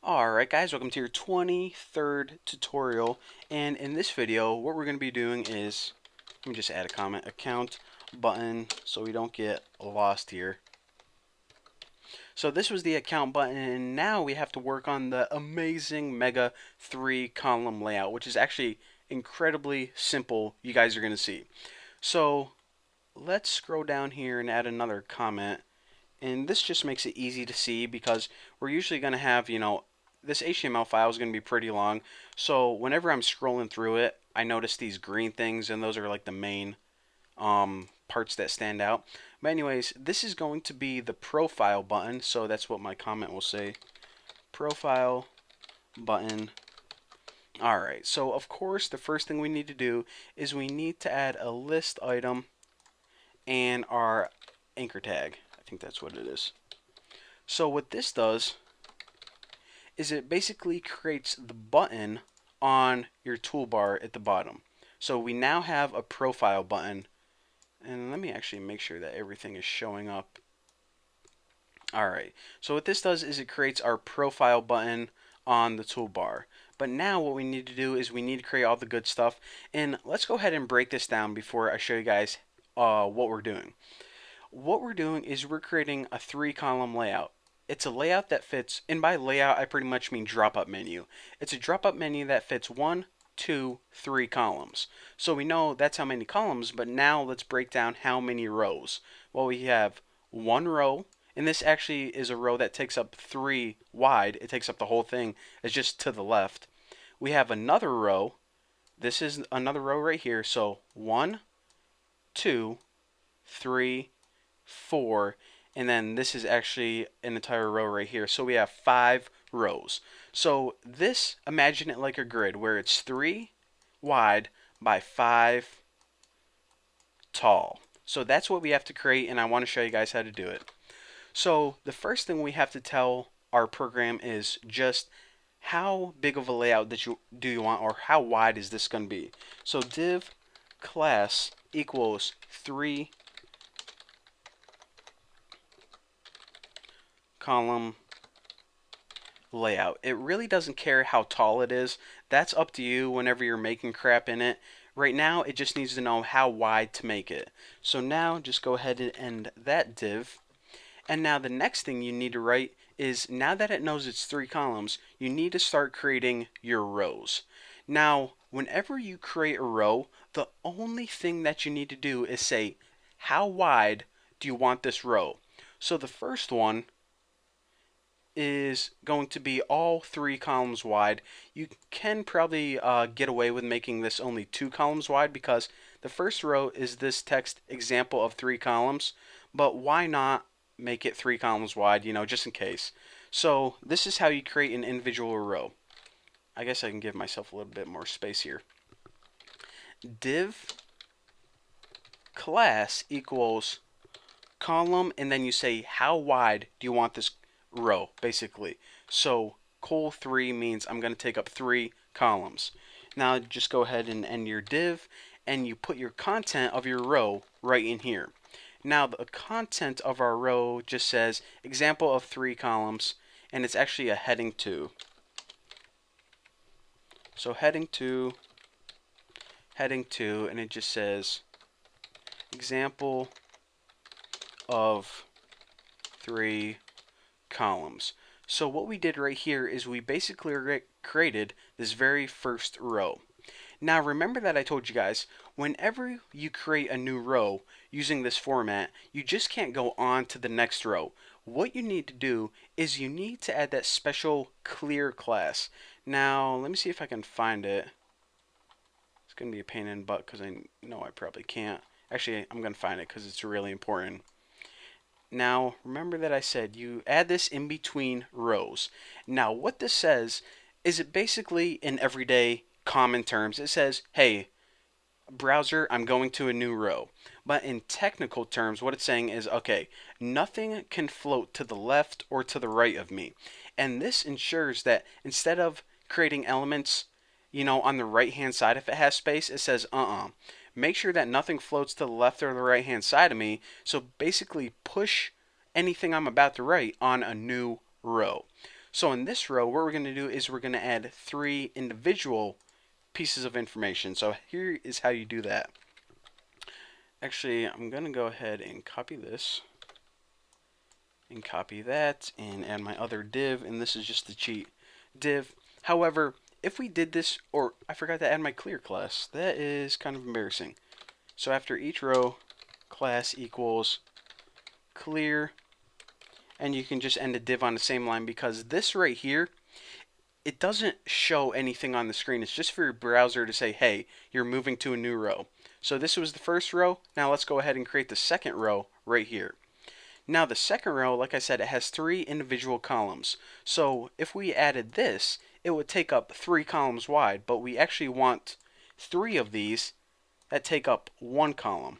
Alright guys, welcome to your 23rd tutorial, and in this video what we're going to be doing is, let me just add a comment, account button so we don't get lost here. So this was the account button, and now we have to work on the amazing mega 3-column layout, which is actually incredibly simple, you guys are going to see. So let's scroll down here and add another comment. And this just makes it easy to see because we're usually going to have, this HTML file is going to be pretty long. So whenever I'm scrolling through it, I notice these green things, and those are like the main parts that stand out. But anyways, this is going to be the profile button. So that's what my comment will say. Profile button. Alright, so of course the first thing we need to do is we need to add a list item and our anchor tag. I think that's what it is. So what this does is it basically creates the button on your toolbar at the bottom. So we now have a profile button, and let me actually make sure that everything is showing up. Alright, so what this does is it creates our profile button on the toolbar. But now what we need to do is we need to create all the good stuff, and let's go ahead and break this down before I show you guys what we're doing. What we're doing is we're creating a 3-column layout. It's a layout that fits, and by layout I pretty much mean drop-up menu. It's a drop-up menu that fits 1, 2, 3 columns. So we know that's how many columns, but now let's break down how many rows. Well, we have one row, and this actually is a row that takes up 3 wide. It takes up the whole thing. It's just to the left. We have another row. This is another row right here. So 1, 2, 3, 4, and then this is actually an entire row right here. So we have 5 rows. So this, imagine it like a grid where it's 3 wide by 5 tall. So that's what we have to create, and I want to show you guys how to do it. So the first thing we have to tell our program is just how big of a layout do you want, or how wide is this going to be. So div class equals 3 column layout. It really doesn't care how tall it is. That's up to you whenever you're making crap in it. Right now it just needs to know how wide to make it. So now just go ahead and end that div. And now the next thing you need to write is, now that it knows it's 3 columns, you need to start creating your rows. Now whenever you create a row, the only thing that you need to do is say, how wide do you want this row? So the first one is going to be all 3 columns wide. You can probably get away with making this only 2 columns wide because the first row is this text example of 3 columns, but why not make it 3 columns wide, just in case. So this is how you create an individual row. I guess I can give myself a little bit more space here. Div class equals column, and then you say how wide do you want this row, basically. So col3 means I'm going to take up 3 columns. Now just go ahead and end your div, and you put your content of your row right in here. Now the content of our row just says example of 3 columns, and it's actually a heading 2. So heading 2, and it just says example of 3 columns. So what we did right here is we basically created this very first row. Now remember that I told you guys, whenever you create a new row using this format, you just can't go on to the next row. What you need to do is you need to add that special clear class. Now let me see if I can find it. It's going to be a pain in the butt because I know I probably can't. Actually, I'm going to find it because it's really important. Now remember that I said you add this in between rows. Now what this says is, it basically, in everyday common terms, it says, hey browser, I'm going to a new row. But in technical terms, what it's saying is, okay, nothing can float to the left or to the right of me. And this ensures that instead of creating elements, on the right hand side, if it has space, it says make sure that nothing floats to the left or the right hand side of me. So basically push anything I'm about to write on a new row. So in this row, what we're going to do is we're going to add 3 individual pieces of information. So here is how you do that. Actually, I'm going to go ahead and copy this and copy that and add my other div, and this is just the cheat div. However, if we did this, or I forgot to add my clear class, that is kind of embarrassing. So after each row, class equals clear, and you can just end a div on the same line, because this right here, it doesn't show anything on the screen. It's just for your browser to say, hey, you're moving to a new row. So this was the first row. Now let's go ahead and create the second row right here. Now the second row, like I said, it has 3 individual columns. So if we added this, it would take up 3 columns wide, but we actually want 3 of these that take up 1 column.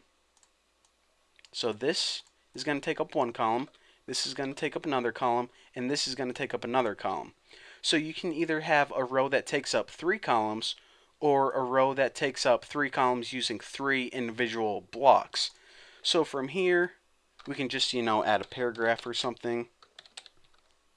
So this is going to take up 1 column, this is going to take up another column, and this is going to take up another column. So you can either have a row that takes up 3 columns, or a row that takes up 3 columns using 3 individual blocks. So from here, we can just, add a paragraph or something.